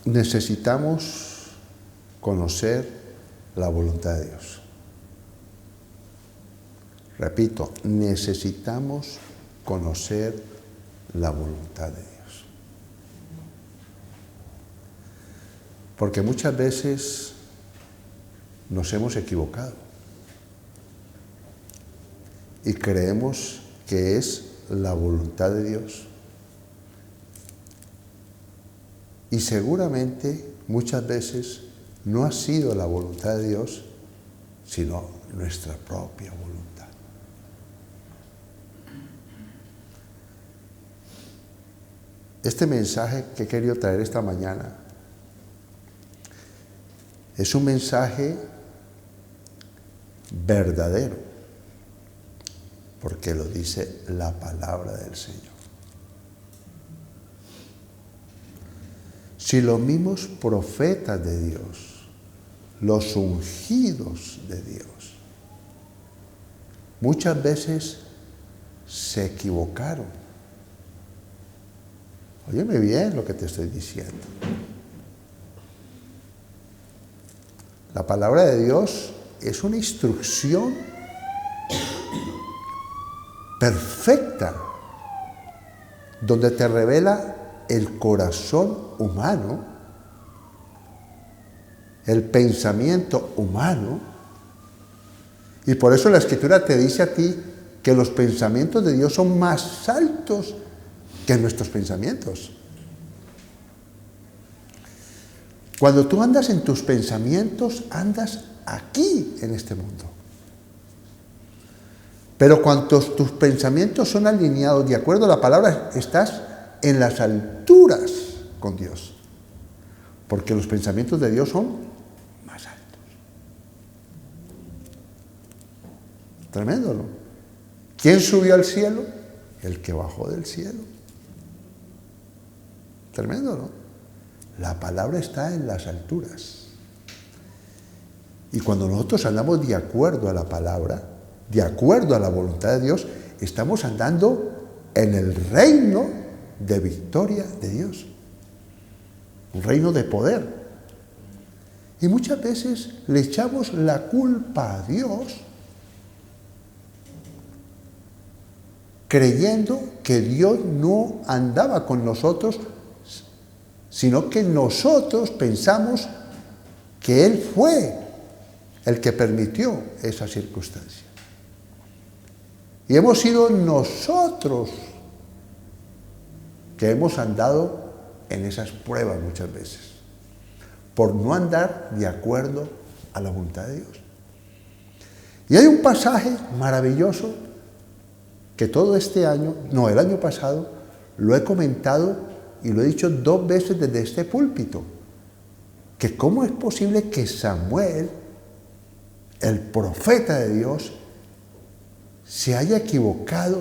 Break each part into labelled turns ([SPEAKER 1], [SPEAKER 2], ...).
[SPEAKER 1] necesitamos conocer la voluntad de Dios. Repito, necesitamos conocer la voluntad de Dios. Porque muchas veces nos hemos equivocado y creemos que es la voluntad de Dios. Y seguramente muchas veces no ha sido la voluntad de Dios, sino nuestra propia voluntad. Este mensaje que he querido traer esta mañana es un mensaje verdadero, porque lo dice la palabra del Señor. Si los mismos profetas de Dios, los ungidos de Dios, muchas veces se equivocaron. Óyeme bien lo que te estoy diciendo. La palabra de Dios es una instrucción perfecta, donde te revela el corazón humano, el pensamiento humano, y por eso la Escritura te dice a ti que los pensamientos de Dios son más altos que nuestros pensamientos. Cuando tú andas en tus pensamientos, andas aquí en este mundo. Pero cuando tus pensamientos son alineados de acuerdo a la palabra, estás en las alturas con Dios. Porque los pensamientos de Dios son más altos. Tremendo, ¿no? ¿Quién subió al cielo? El que bajó del cielo. Tremendo, ¿no? La palabra está en las alturas. Y cuando nosotros andamos de acuerdo a la palabra, de acuerdo a la voluntad de Dios, estamos andando en el reino de victoria de Dios. Un reino de poder. Y muchas veces le echamos la culpa a Dios creyendo que Dios no andaba con nosotros, sino que nosotros pensamos que Él fue el que permitió esa circunstancia. Y hemos sido nosotros que hemos andado en esas pruebas muchas veces, por no andar de acuerdo a la voluntad de Dios. Y hay un pasaje maravilloso que todo este año, no, el año pasado, lo he comentado y lo he dicho 2 veces desde este púlpito, que cómo es posible que Samuel, el profeta de Dios, se haya equivocado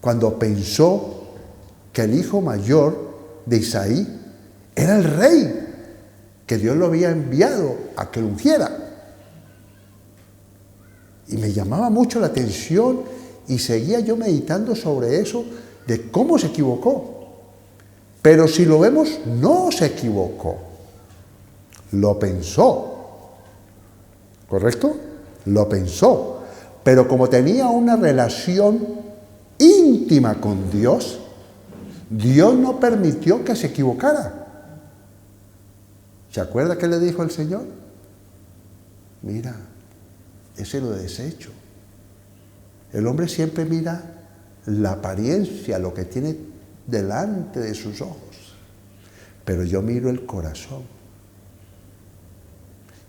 [SPEAKER 1] cuando pensó que el hijo mayor de Isaí era el rey, que Dios lo había enviado a que lo ungiera. Y me llamaba mucho la atención y seguía yo meditando sobre eso, de cómo se equivocó. Pero si lo vemos, no se equivocó. Lo pensó. ¿Correcto? Lo pensó. Pero como tenía una relación íntima con Dios, Dios no permitió que se equivocara. ¿Se acuerda qué le dijo el Señor? Mira, ese lo desecho. El hombre siempre mira la apariencia, lo que tiene delante de sus ojos. Pero yo miro el corazón.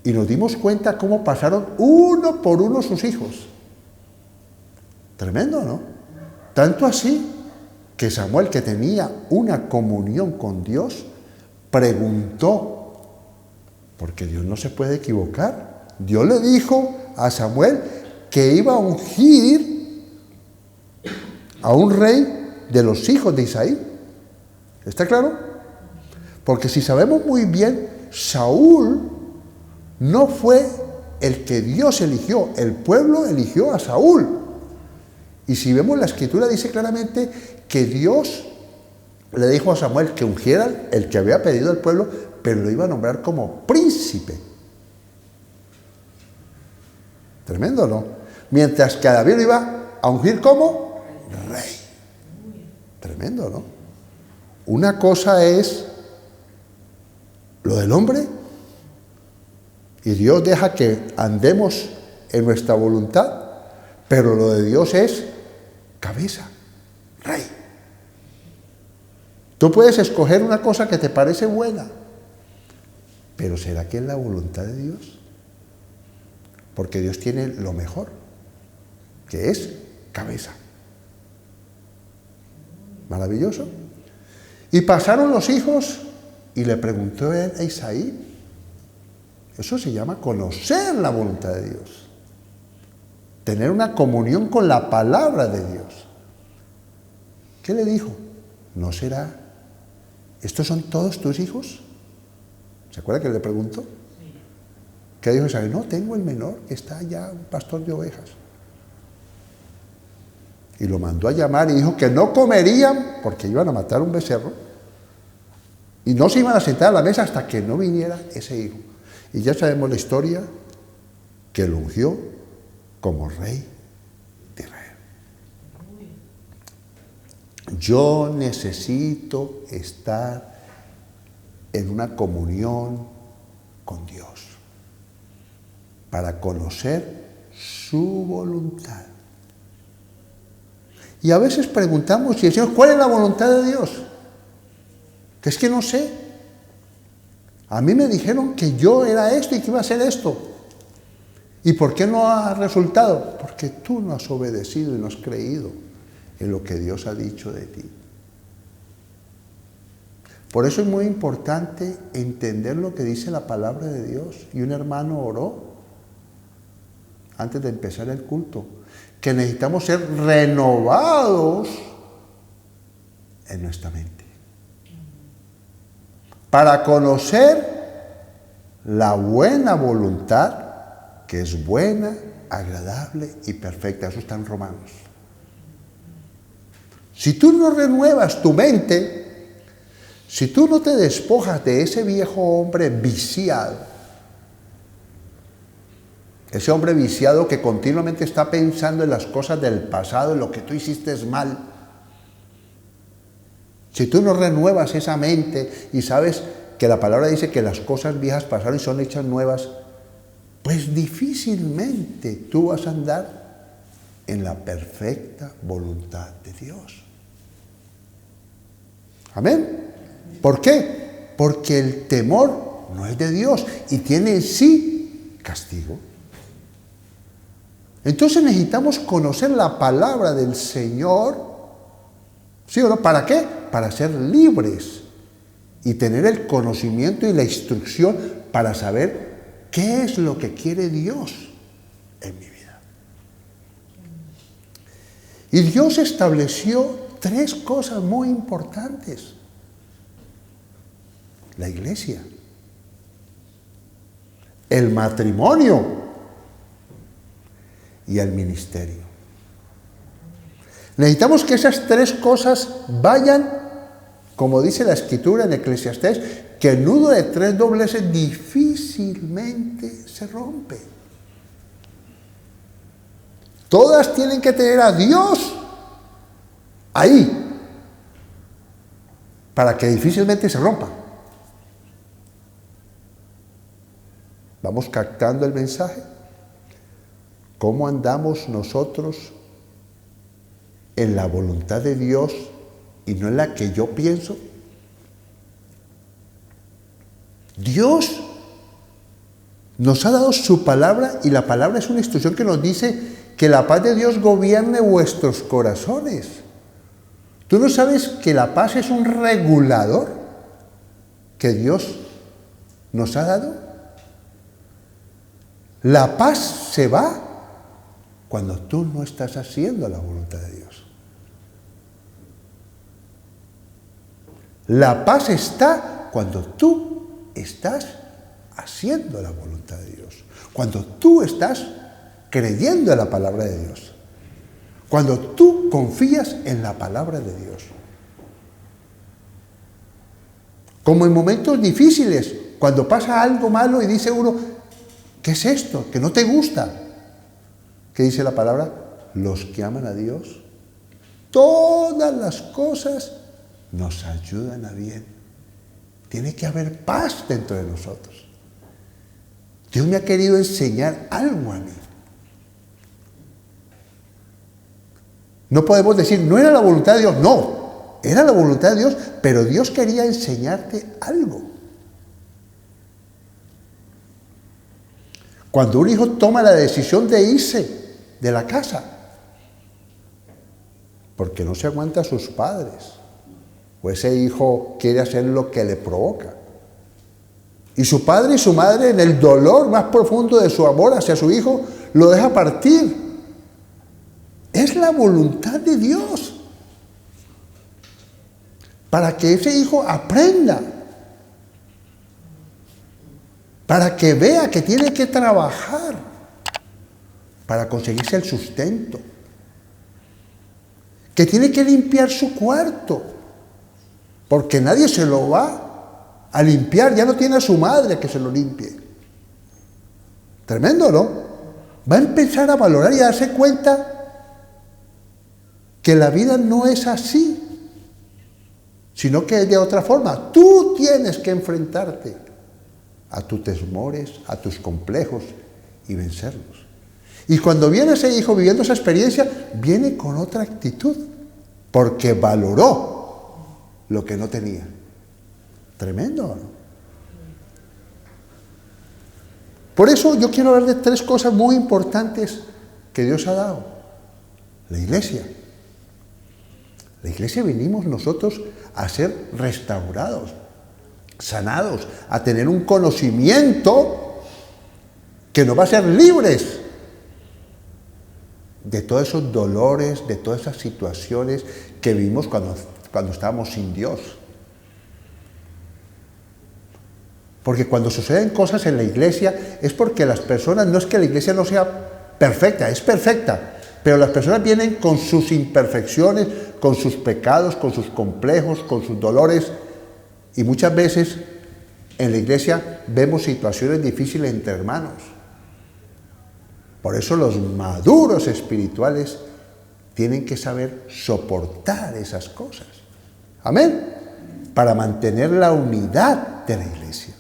[SPEAKER 1] Y nos dimos cuenta cómo pasaron uno por uno sus hijos. Tremendo, ¿no? Tanto así que Samuel, que tenía una comunión con Dios, preguntó, porque Dios no se puede equivocar. Dios le dijo a Samuel que iba a ungir a un rey de los hijos de Isaí. ¿Está claro? Porque si sabemos muy bien, Saúl no fue el que Dios eligió, el pueblo eligió a Saúl. Y si vemos la Escritura dice claramente que Dios le dijo a Samuel que ungiera el que había pedido al pueblo, pero lo iba a nombrar como príncipe. Tremendo, ¿no? Mientras que a David lo iba a ungir como rey. Tremendo, ¿no? Una cosa es lo del hombre y Dios deja que andemos en nuestra voluntad, pero lo de Dios es cabeza, rey. Tú puedes escoger una cosa que te parece buena, pero ¿será que es la voluntad de Dios? Porque Dios tiene lo mejor, que es cabeza. Maravilloso. Y pasaron los hijos y le preguntó a Isaí. Eso se llama conocer la voluntad de Dios. Tener una comunión con la palabra de Dios. ¿Qué le dijo? ¿No será? ¿Estos son todos tus hijos? ¿Se acuerda que le preguntó? ¿Qué dijo Isaí? No, tengo el menor, que está allá, un pastor de ovejas. Y lo mandó a llamar y dijo que no comerían porque iban a matar un becerro y no se iban a sentar a la mesa hasta que no viniera ese hijo. Y ya sabemos la historia, que lo ungió como rey de Israel. Yo necesito estar en una comunión con Dios para conocer su voluntad. Y a veces preguntamos y decimos, ¿cuál es la voluntad de Dios? Que es que no sé. A mí me dijeron que yo era esto y que iba a ser esto. ¿Y por qué no ha resultado? Porque tú no has obedecido y no has creído en lo que Dios ha dicho de ti. Por eso es muy importante entender lo que dice la palabra de Dios. Y un hermano oró antes de empezar el culto, que necesitamos ser renovados en nuestra mente para conocer la buena voluntad, que es buena, agradable y perfecta. Eso está en Romanos. Si tú no renuevas tu mente, si tú no te despojas de ese viejo hombre viciado, ese hombre viciado que continuamente está pensando en las cosas del pasado, en lo que tú hiciste mal. Si tú no renuevas esa mente y sabes que la palabra dice que las cosas viejas pasaron y son hechas nuevas, pues difícilmente tú vas a andar en la perfecta voluntad de Dios. ¿Amén? ¿Por qué? Porque el temor no es de Dios y tiene en sí castigo. Entonces necesitamos conocer la palabra del Señor, ¿sí o no? ¿Para qué? Para ser libres y tener el conocimiento y la instrucción para saber qué es lo que quiere Dios en mi vida. Y Dios estableció 3 cosas muy importantes. La iglesia, el matrimonio y el ministerio. Necesitamos que esas 3 cosas vayan, como dice la Escritura en Eclesiastés, que el nudo de 3 dobleces difícilmente se rompe. Todas tienen que tener a Dios ahí, para que difícilmente se rompa. ¿Vamos captando el mensaje? ¿Cómo andamos nosotros en la voluntad de Dios y no en la que yo pienso? Dios nos ha dado su palabra y la palabra es una instrucción que nos dice que la paz de Dios gobierne vuestros corazones. ¿Tú no sabes que la paz es un regulador que Dios nos ha dado? La paz se va cuando tú no estás haciendo la voluntad de Dios. La paz está cuando tú estás haciendo la voluntad de Dios. Cuando tú estás creyendo en la palabra de Dios. Cuando tú confías en la palabra de Dios. Como en momentos difíciles, cuando pasa algo malo y dice uno, ¿qué es esto? Que no te gusta. ¿Qué dice la palabra? Los que aman a Dios, todas las cosas nos ayudan a bien. Tiene que haber paz dentro de nosotros. Dios me ha querido enseñar algo a mí. No podemos decir, no era la voluntad de Dios. No, era la voluntad de Dios, pero Dios quería enseñarte algo. Cuando un hijo toma la decisión de irse de la casa, porque no se aguanta a sus padres, o ese hijo quiere hacer lo que le provoca, y su padre y su madre, en el dolor más profundo de su amor hacia su hijo, lo deja partir. Es la voluntad de Dios para que ese hijo aprenda, para que vea que tiene que trabajar para conseguirse el sustento, que tiene que limpiar su cuarto, porque nadie se lo va a limpiar, ya no tiene a su madre que se lo limpie. Tremendo, ¿no? Va a empezar a valorar y a darse cuenta que la vida no es así, sino que es de otra forma. Tú tienes que enfrentarte a tus temores, a tus complejos y vencerlos. Y cuando viene ese hijo viviendo esa experiencia, viene con otra actitud, porque valoró lo que no tenía. Tremendo, ¿no? Por eso yo quiero hablar de 3 cosas muy importantes que Dios ha dado. La iglesia. La iglesia venimos nosotros a ser restaurados, sanados, a tener un conocimiento que nos va a hacer libres de todos esos dolores, de todas esas situaciones que vivimos cuando estábamos sin Dios. Porque cuando suceden cosas en la iglesia es porque las personas, no es que la iglesia no sea perfecta, es perfecta, pero las personas vienen con sus imperfecciones, con sus pecados, con sus complejos, con sus dolores, y muchas veces en la iglesia vemos situaciones difíciles entre hermanos. Por eso los maduros espirituales tienen que saber soportar esas cosas. Amén. Para mantener la unidad de la iglesia.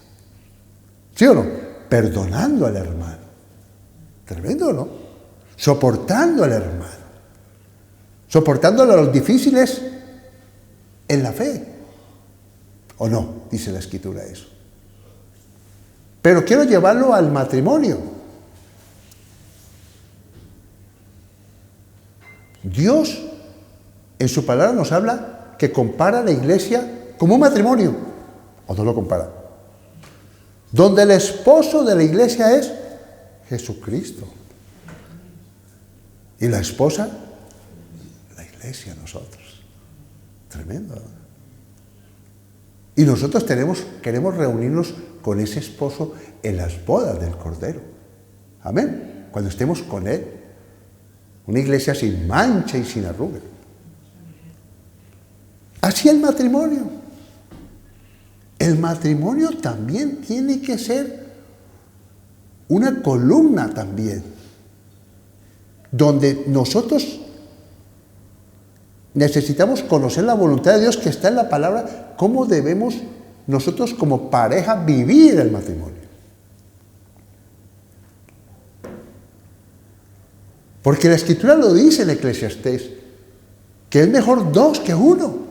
[SPEAKER 1] ¿Sí o no? Perdonando al hermano. Tremendo, ¿no? Soportando al hermano. Soportándolo a los difíciles en la fe. ¿O no? Dice la Escritura eso. Pero quiero llevarlo al matrimonio. Dios en su palabra nos habla que compara la iglesia como un matrimonio. ¿O no lo compara? Donde el esposo de la iglesia es Jesucristo. Y la esposa, la iglesia, nosotros. Tremendo, ¿no? Y nosotros queremos reunirnos con ese esposo en las bodas del Cordero. Amén. Cuando estemos con él. Una iglesia sin mancha y sin arruga. Así el matrimonio. El matrimonio también tiene que ser una columna también, donde nosotros necesitamos conocer la voluntad de Dios que está en la palabra, cómo debemos nosotros como pareja vivir el matrimonio. Porque la Escritura lo dice en Eclesiastés, que es mejor 2 que 1.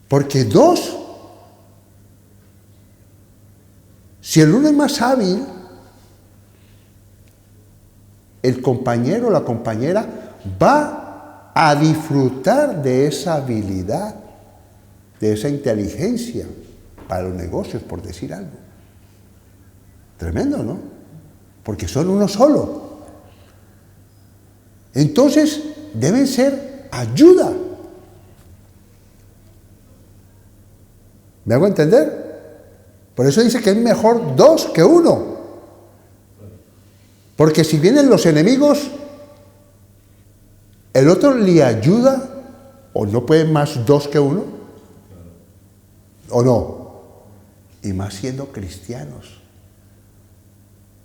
[SPEAKER 1] Porque 2, si el uno es más hábil, el compañero o la compañera va a disfrutar de esa habilidad, de esa inteligencia para los negocios, por decir algo. Tremendo, ¿no? Porque son uno solo. Entonces, deben ser ayuda. ¿Me hago entender? Por eso dice que es mejor 2 que 1. Porque si vienen los enemigos, el otro le ayuda ¿O no pueden más dos que uno? ¿O no? Y más siendo cristianos.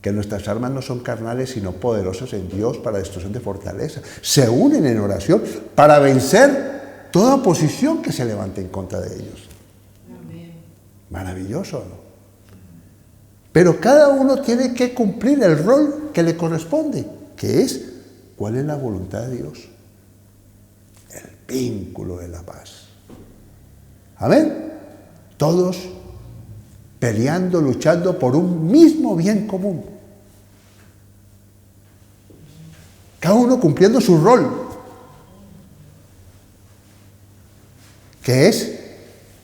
[SPEAKER 1] Que nuestras armas no son carnales, sino poderosas en Dios para destrucción de fortaleza. Se unen en oración para vencer toda oposición que se levante en contra de ellos.
[SPEAKER 2] Amén.
[SPEAKER 1] Maravilloso, ¿no? Pero cada uno tiene que cumplir el rol que le corresponde, que es, ¿cuál es la voluntad de Dios? El vínculo de la paz. Amén. Todos peleando, luchando por un mismo bien común. Cada uno cumpliendo su rol, que es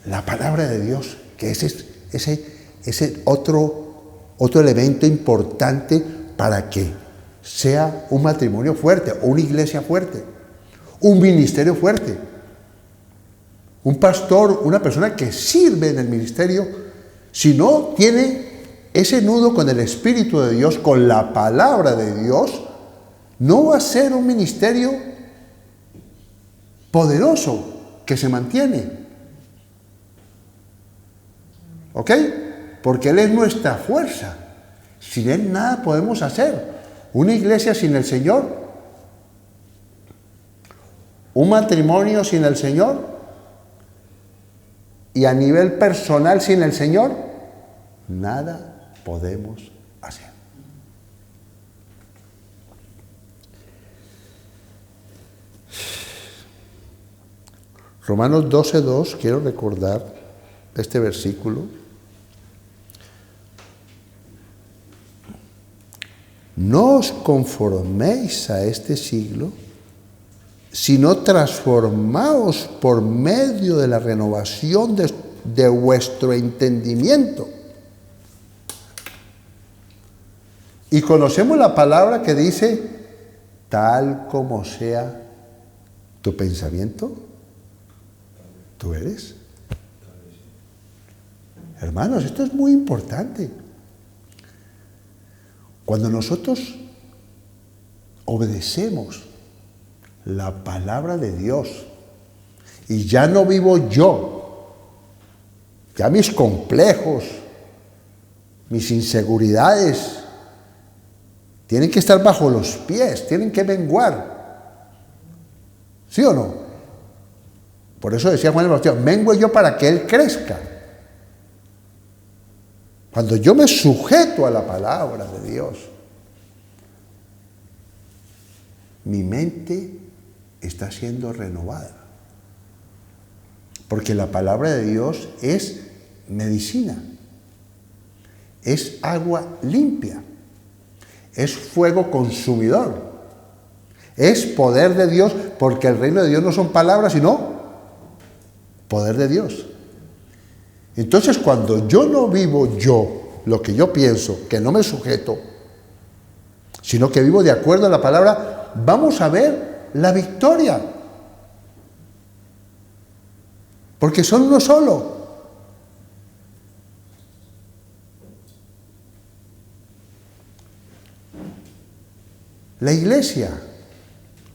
[SPEAKER 1] la palabra de Dios, que es ese otro elemento importante para que sea un matrimonio fuerte, o una iglesia fuerte, un ministerio fuerte, un pastor, una persona que sirve en el ministerio. Si no tiene ese nudo con el Espíritu de Dios, con la palabra de Dios, no va a ser un ministerio poderoso que se mantiene. ¿Ok? Porque Él es nuestra fuerza. Sin Él nada podemos hacer. Una iglesia sin el Señor, un matrimonio sin el Señor, y a nivel personal sin el Señor, nada podemos hacer. Romanos 12:2, quiero recordar este versículo. No os conforméis a este siglo, sino transformaos por medio de la renovación de vuestro entendimiento. Y conocemos la palabra que dice, tal como sea tu pensamiento, tú eres. Hermanos, esto es muy importante. Cuando nosotros obedecemos la palabra de Dios y ya no vivo yo, ya mis complejos, mis inseguridades tienen que estar bajo los pies, tienen que menguar. ¿Sí o no? Por eso decía Juan el Bautista, mengue yo para que Él crezca. Cuando yo me sujeto a la palabra de Dios, mi mente está siendo renovada. Porque la palabra de Dios es medicina, es agua limpia, es fuego consumidor, es poder de Dios, porque el reino de Dios no son palabras, sino poder de Dios. Entonces, cuando yo no vivo yo lo que yo pienso, que no me sujeto, sino que vivo de acuerdo a la palabra, vamos a ver la victoria. Porque son uno solo. La iglesia,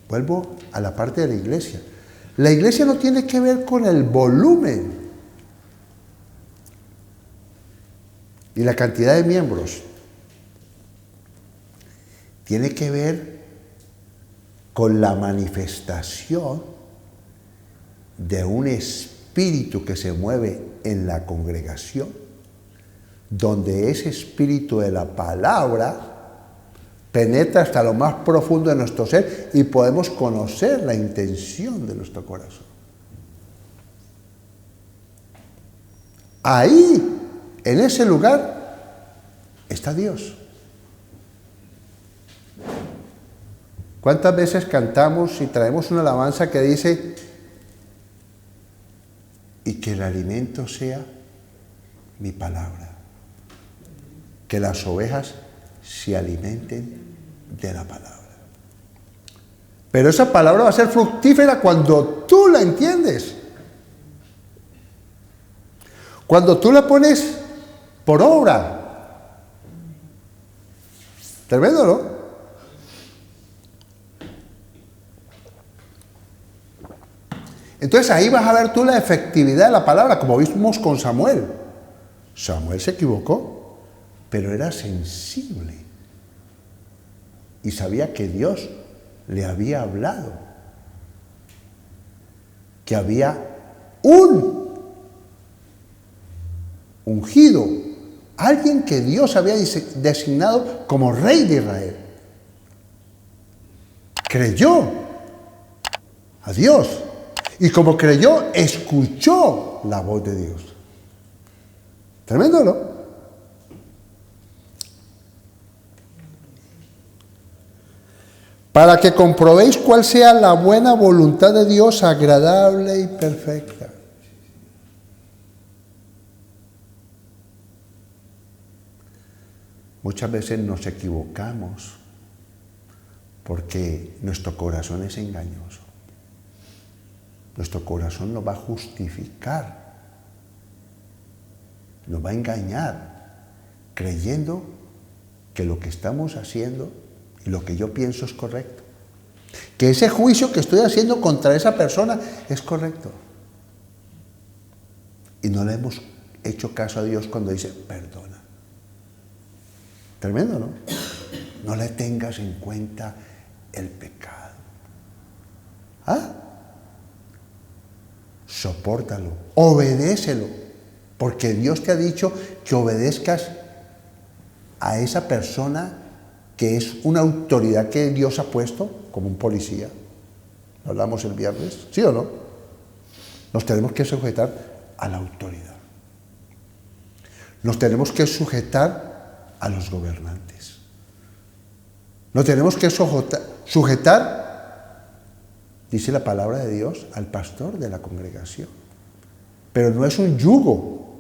[SPEAKER 1] vuelvo a la parte de la iglesia. La iglesia no tiene que ver con el volumen y la cantidad de miembros. Tiene que ver con la manifestación de un espíritu que se mueve en la congregación, donde ese espíritu de la palabra penetra hasta lo más profundo de nuestro ser y podemos conocer la intención de nuestro corazón. Ahí, en ese lugar, está Dios. ¿Cuántas veces cantamos y traemos una alabanza que dice, y que el alimento sea mi palabra, que las ovejas se alimenten de la palabra? Pero esa palabra va a ser fructífera cuando tú la entiendes, cuando tú la pones por obra. Tremendo, ¿no? Entonces ahí vas a ver tú la efectividad de la palabra, como vimos con Samuel. Samuel se equivocó, pero era sensible y sabía que Dios le había hablado, que había un ungido, alguien que Dios había designado como rey de Israel. Creyó a Dios y como creyó, escuchó la voz de Dios. Tremendo, ¿no? Para que comprobéis cuál sea la buena voluntad de Dios, agradable y perfecta. Muchas veces nos equivocamos porque nuestro corazón es engañoso. Nuestro corazón nos va a justificar, nos va a engañar, creyendo que lo que estamos haciendo y lo que yo pienso es correcto. Que ese juicio que estoy haciendo contra esa persona es correcto. Y no le hemos hecho caso a Dios cuando dice, perdona. Tremendo, ¿no? No le tengas en cuenta el pecado. ¿Ah? Sopórtalo, obedécelo, porque Dios te ha dicho que obedezcas a esa persona que es una autoridad que Dios ha puesto como un policía. Hablamos el viernes, ¿sí o no? Nos tenemos que sujetar a la autoridad. Nos tenemos que sujetar a los gobernantes. Nos tenemos que sujetar, dice la palabra de Dios, al pastor de la congregación. Pero no es un yugo.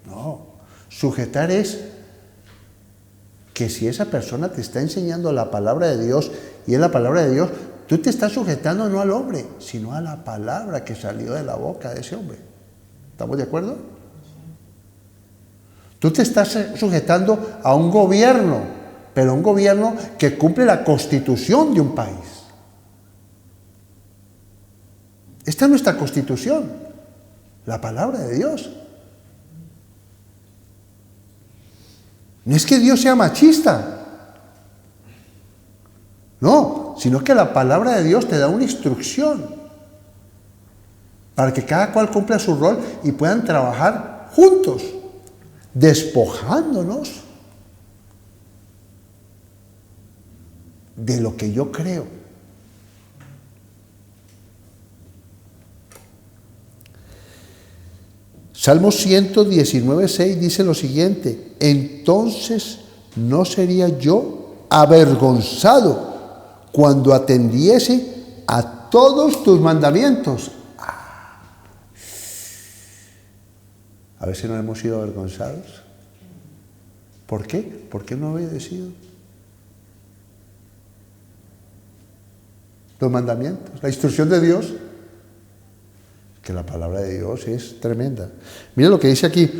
[SPEAKER 1] No. Sujetar es que si esa persona te está enseñando la palabra de Dios y es la palabra de Dios, tú te estás sujetando no al hombre, sino a la palabra que salió de la boca de ese hombre. ¿Estamos de acuerdo? Tú te estás sujetando a un gobierno, pero un gobierno que cumple la constitución de un país. Esta es nuestra constitución, la palabra de Dios. No es que Dios sea machista, no, sino que la palabra de Dios te da una instrucción para que cada cual cumpla su rol y puedan trabajar juntos, despojándonos de lo que yo creo. Salmo 119:6 dice lo siguiente: entonces no sería yo avergonzado cuando atendiese a todos tus mandamientos. A veces no hemos sido avergonzados. ¿Por qué? ¿Por qué no he obedecido los mandamientos? La instrucción de Dios, que la palabra de Dios es tremenda. Mira lo que dice aquí: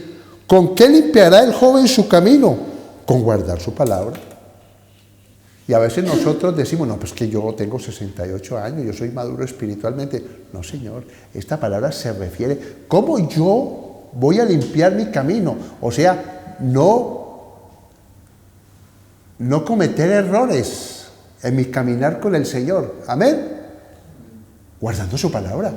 [SPEAKER 1] ¿con qué limpiará el joven su camino? Con guardar su palabra. Y a veces nosotros decimos, no, pues que yo tengo 68 años, yo soy maduro espiritualmente. No, Señor, esta palabra se refiere, ¿cómo yo voy a limpiar mi camino? O sea, no cometer errores en mi caminar con el Señor. Amén. Guardando su palabra.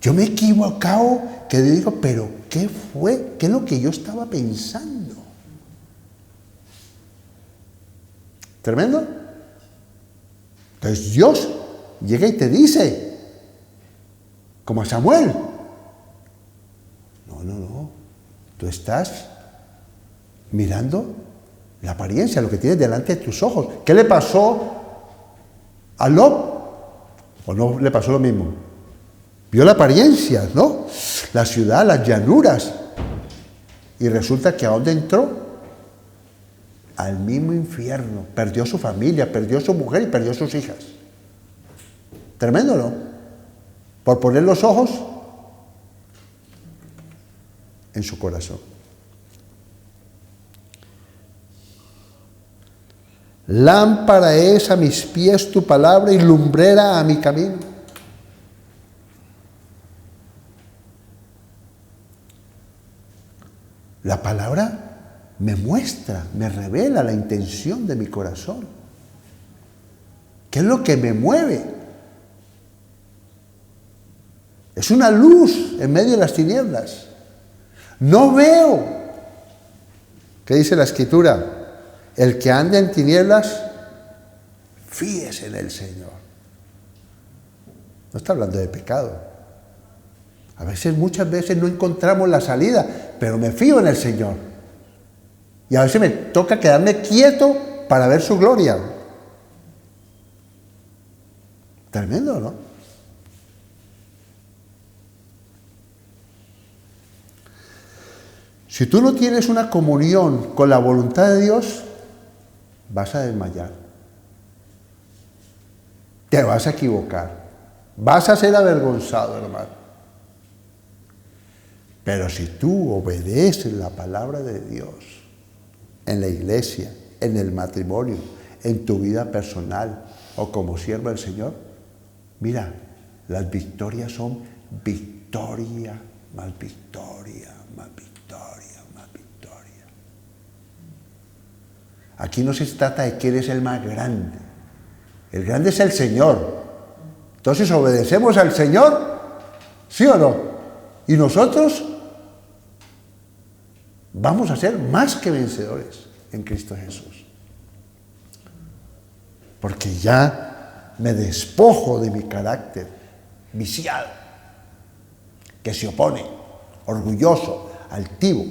[SPEAKER 1] Yo me he equivocado, que yo digo, pero ¿qué fue? ¿Qué es lo que yo estaba pensando? ¿Tremendo? Entonces Dios llega y te dice, como a Samuel, no, tú estás mirando la apariencia, lo que tienes delante de tus ojos. ¿Qué le pasó a Lot? ¿O no le pasó lo mismo? Vio la apariencia, ¿no? La ciudad, las llanuras. Y resulta que ¿a dónde entró? Al mismo infierno. Perdió su familia, perdió su mujer y perdió sus hijas. Tremendo, ¿no? Por poner los ojos en su corazón. Lámpara es a mis pies tu palabra y lumbrera a mi camino. La palabra me muestra, me revela la intención de mi corazón. ¿Qué es lo que me mueve? Es una luz en medio de las tinieblas. No veo. ¿Qué dice la Escritura? El que anda en tinieblas, fíese en el Señor. No está hablando de pecado. Muchas veces no encontramos la salida, pero me fío en el Señor. Y a veces me toca quedarme quieto para ver su gloria. Tremendo, ¿no? Si tú no tienes una comunión con la voluntad de Dios, vas a desmayar. Te vas a equivocar. Vas a ser avergonzado, hermano. Pero si tú obedeces la palabra de Dios en la iglesia, en el matrimonio, en tu vida personal o como siervo del Señor, mira, las victorias son victoria, más victoria, más victoria, más victoria. Aquí no se trata de quién es el más grande. El grande es el Señor. Entonces, ¿obedecemos al Señor? ¿Sí o no? Y nosotros vamos a ser más que vencedores en Cristo Jesús. Porque ya me despojo de mi carácter viciado, que se opone, orgulloso, altivo.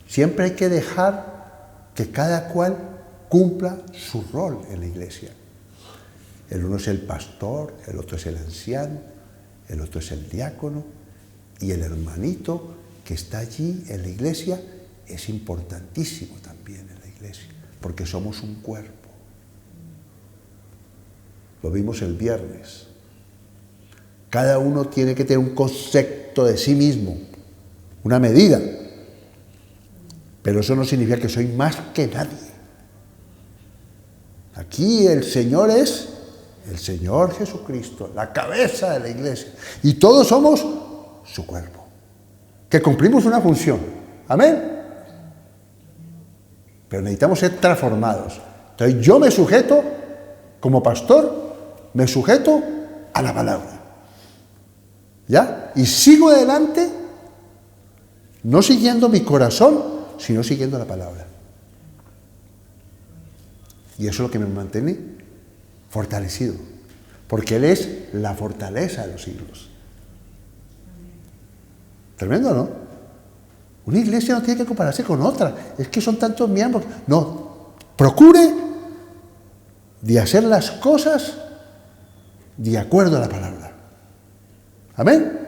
[SPEAKER 1] Siempre hay que dejar que cada cual cumpla su rol en la iglesia. El uno es el pastor, el otro es el anciano, el otro es el diácono, y el hermanito que está allí en la iglesia es importantísimo también en la iglesia, porque somos un cuerpo. Lo vimos el viernes. Cada uno tiene que tener un concepto de sí mismo, una medida, pero eso no significa que soy más que nadie. Aquí el Señor es el Señor Jesucristo, la cabeza de la iglesia. Y todos somos su cuerpo, que cumplimos una función. Amén. Pero necesitamos ser transformados. Entonces yo me sujeto, como pastor, me sujeto a la palabra. ¿Ya? Y sigo adelante, no siguiendo mi corazón, sino siguiendo la palabra. Y eso es lo que me mantiene fortalecido, porque Él es la fortaleza de los siglos. Tremendo, ¿no? Una iglesia no tiene que compararse con otra. Es que son tantos miembros. No, procure de hacer las cosas de acuerdo a la palabra. Amén.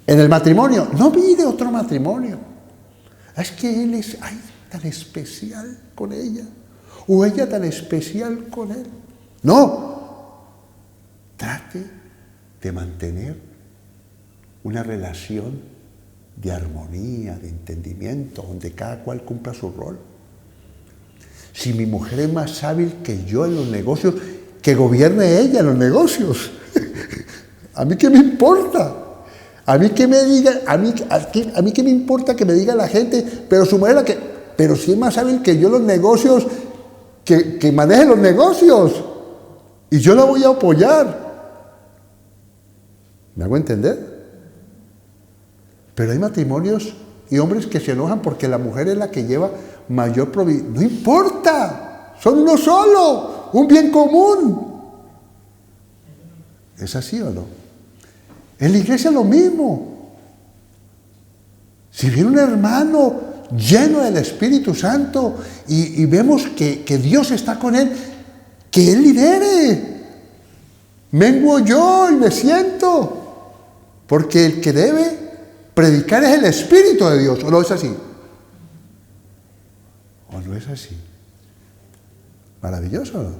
[SPEAKER 1] En el matrimonio, no mire otro matrimonio. Es que él es tan especial con ella, o ella tan especial con él. No, trate de mantener una relación de armonía, de entendimiento, donde cada cual cumpla su rol. Si mi mujer es más hábil que yo en los negocios, que gobierne ella en los negocios. ¿A mí qué me importa? A mí qué me diga, a mí qué me importa que me diga la gente, pero su mujer pero si es más hábil que yo en los negocios, que maneje los negocios. Y yo la voy a apoyar. ¿Me hago entender? Pero hay matrimonios y hombres que se enojan porque la mujer es la que lleva mayor provisión. No importa, son uno solo, un bien común. ¿Es así o no? En la iglesia es lo mismo. Si viene un hermano lleno del Espíritu Santo y vemos que Dios está con él, que él lidere. Menguo yo y me siento. Porque el que debe predicar es el Espíritu de Dios. ¿O no es así? ¿O no es así? Maravilloso, ¿no?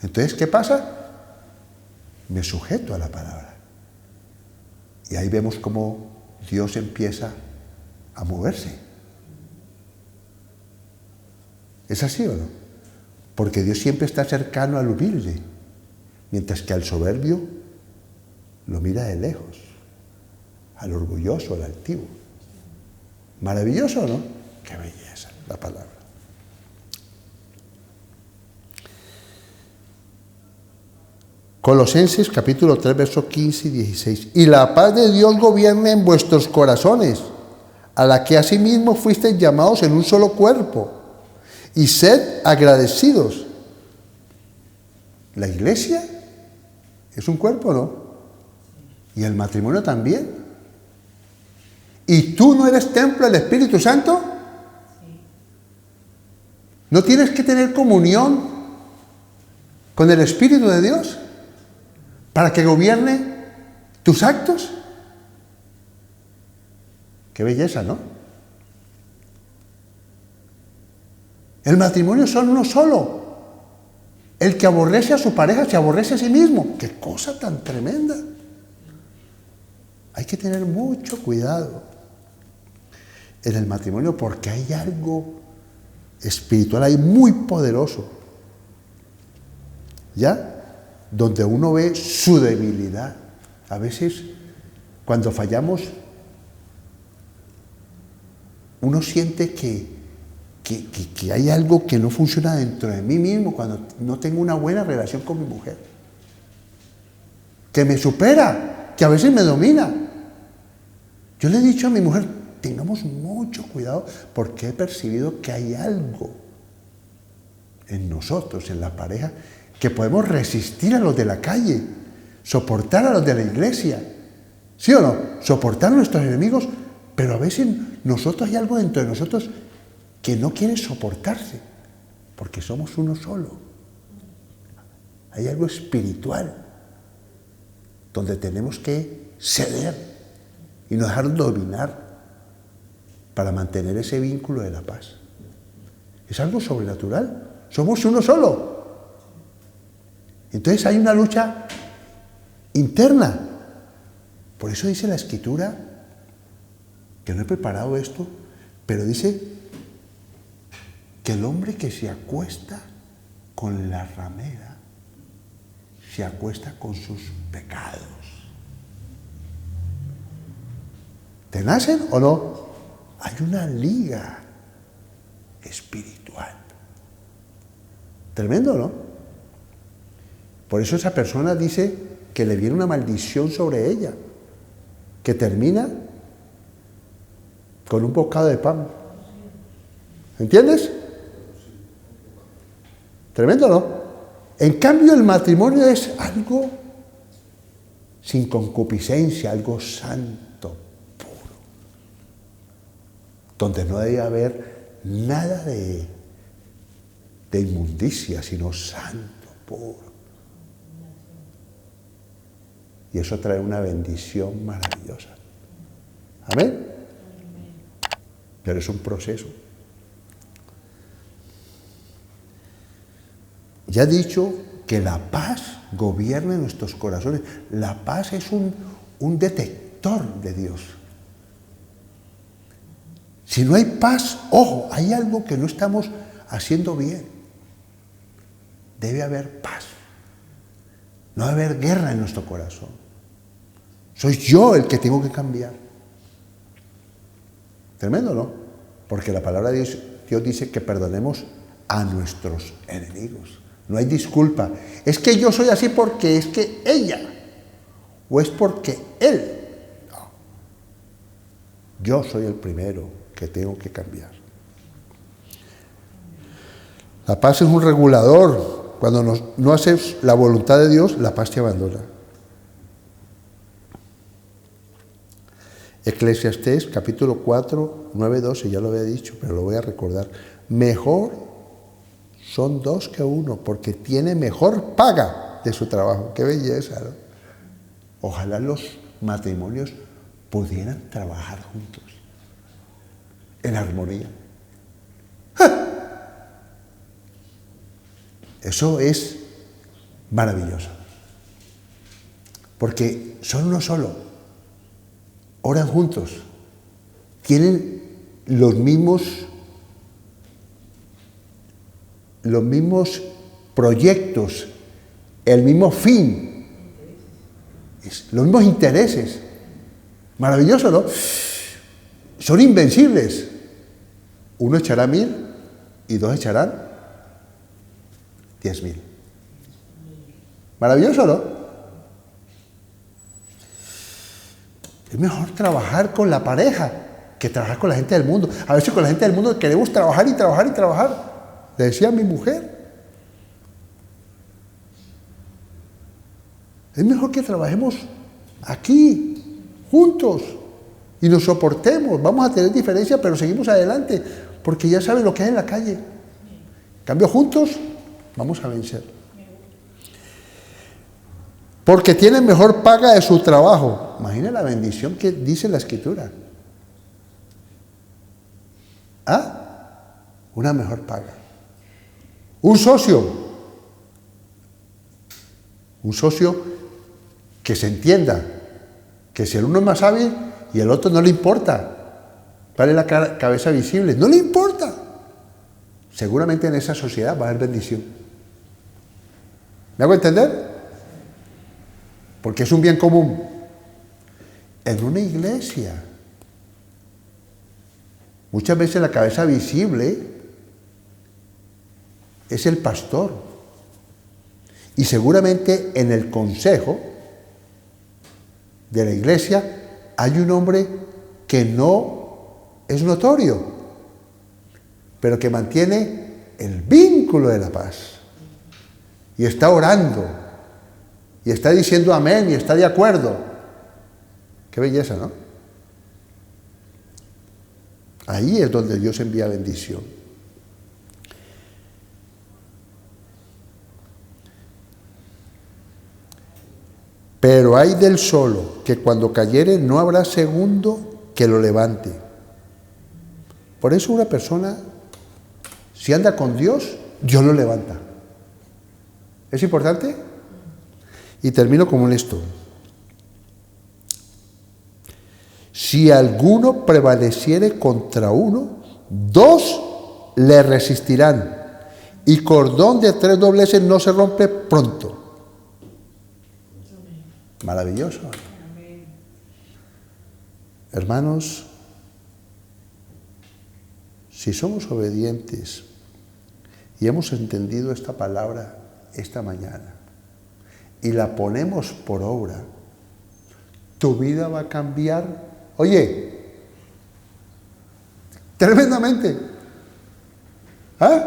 [SPEAKER 1] Entonces, ¿qué pasa? Me sujeto a la palabra. Y ahí vemos cómo Dios empieza a moverse. ¿Es así o no? Porque Dios siempre está cercano al humilde, mientras que al soberbio lo mira de lejos, al orgulloso, al altivo. ¿Maravilloso o no? ¡Qué belleza la palabra! Colosenses capítulo 3, versos 15 y 16. Y la paz de Dios gobierne en vuestros corazones, a la que asimismo fuisteis llamados en un solo cuerpo, y sed agradecidos. ¿La iglesia es un cuerpo, no? ¿Y el matrimonio también? ¿Y tú no eres templo del Espíritu Santo? ¿No tienes que tener comunión con el Espíritu de Dios para que gobierne tus actos? ¡Qué belleza!, ¿no? El matrimonio son uno solo. El que aborrece a su pareja se aborrece a sí mismo. ¡Qué cosa tan tremenda! Hay que tener mucho cuidado en el matrimonio porque hay algo espiritual ahí muy poderoso, ¿ya? Donde uno ve su debilidad. A veces, cuando fallamos, uno siente que hay algo que no funciona dentro de mí mismo cuando no tengo una buena relación con mi mujer. Que me supera, que a veces me domina. Yo le he dicho a mi mujer, tengamos mucho cuidado porque he percibido que hay algo en nosotros, en la pareja, que podemos resistir a los de la calle, soportar a los de la iglesia, ¿sí o no? Soportar a nuestros enemigos, pero a veces nosotros hay algo dentro de nosotros que no quiere soportarse, porque somos uno solo. Hay algo espiritual donde tenemos que ceder y no dejar dominar para mantener ese vínculo de la paz. Es algo sobrenatural. Somos uno solo. Entonces hay una lucha interna. Por eso dice la Escritura, que no he preparado esto, pero dice que el hombre que se acuesta con la ramera, se acuesta con sus pecados. ¿Te nacen o no? Hay una liga espiritual. Tremendo, ¿no? Por eso esa persona dice que le viene una maldición sobre ella, que termina con un bocado de pan. ¿Entiendes? Tremendo, ¿no? En cambio, el matrimonio es algo sin concupiscencia, algo santo, puro, donde no debe haber nada de inmundicia, sino santo, puro. Y eso trae una bendición maravillosa. ¿Amén? Pero es un proceso. Ya he dicho que la paz gobierna en nuestros corazones. La paz es un detector de Dios. Si no hay paz, ojo, hay algo que no estamos haciendo bien. Debe haber paz. No debe haber guerra en nuestro corazón. Soy yo el que tengo que cambiar. Tremendo, ¿no? Porque la palabra de Dios dice que perdonemos a nuestros enemigos. No hay disculpa. Es que yo soy así porque es que ella. O es porque él. No. Yo soy el primero que tengo que cambiar. La paz es un regulador. Cuando no haces la voluntad de Dios, la paz te abandona. Eclesiastés, capítulo 4, 9, 12, ya lo había dicho, pero lo voy a recordar. Mejor son dos que uno, porque tiene mejor paga de su trabajo. ¡Qué belleza!, ¿no? Ojalá los matrimonios pudieran trabajar juntos, en armonía. ¡Ja! Eso es maravilloso, porque son uno solo, oran juntos, tienen los mismos proyectos, el mismo fin, los mismos intereses. Maravilloso, ¿no? Son invencibles. Uno echará 1000 y 2 echarán 10.000. Maravilloso, ¿no? Es mejor trabajar con la pareja que trabajar con la gente del mundo. A veces con la gente del mundo queremos trabajar y trabajar y trabajar. Le decía a mi mujer. Es mejor que trabajemos aquí, juntos, y nos soportemos. Vamos a tener diferencias, pero seguimos adelante, porque ya saben lo que hay en la calle. En cambio, juntos, vamos a vencer. Porque tienen mejor paga de su trabajo. Imagina la bendición que dice la Escritura. ¿Ah? Una mejor paga. Un socio que se entienda que si el uno es más hábil y el otro no le importa, vale la cabeza visible, no le importa, seguramente en esa sociedad va a haber bendición. ¿Me hago entender? Porque es un bien común. En una iglesia, muchas veces la cabeza visible es el pastor. Y seguramente en el consejo de la iglesia hay un hombre que no es notorio, pero que mantiene el vínculo de la paz. Y está orando, y está diciendo amén, y está de acuerdo. Qué belleza, ¿no? Ahí es donde Dios envía bendición. Pero hay del solo, que cuando cayere no habrá segundo que lo levante. Por eso una persona, si anda con Dios, Dios lo levanta. ¿Es importante? Y termino con esto. Si alguno prevaleciere contra uno, 2 le resistirán, y cordón de 3 dobleces no se rompe pronto. Maravilloso. Hermanos, si somos obedientes y hemos entendido esta palabra esta mañana y la ponemos por obra, tu vida va a cambiar. Oye, tremendamente. ¿Ah?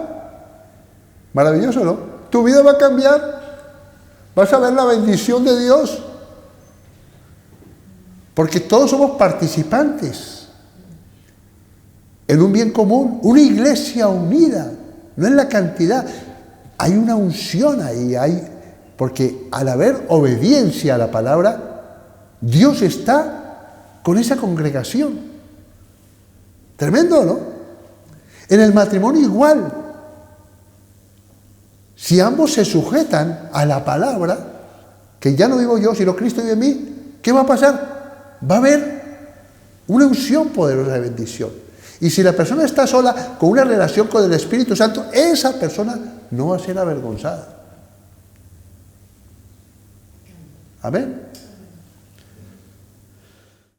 [SPEAKER 1] Maravilloso, ¿no? Tu vida va a cambiar. Vas a ver la bendición de Dios. Porque todos somos participantes en un bien común, una iglesia unida, no en la cantidad. Hay una unción ahí, porque al haber obediencia a la palabra, Dios está con esa congregación. Tremendo, ¿no? En el matrimonio igual. Si ambos se sujetan a la palabra, que ya no vivo yo, sino Cristo vive en mí, ¿qué va a pasar? Va a haber una unción poderosa de bendición. Y si la persona está sola, con una relación con el Espíritu Santo, esa persona no va a ser avergonzada. Amén.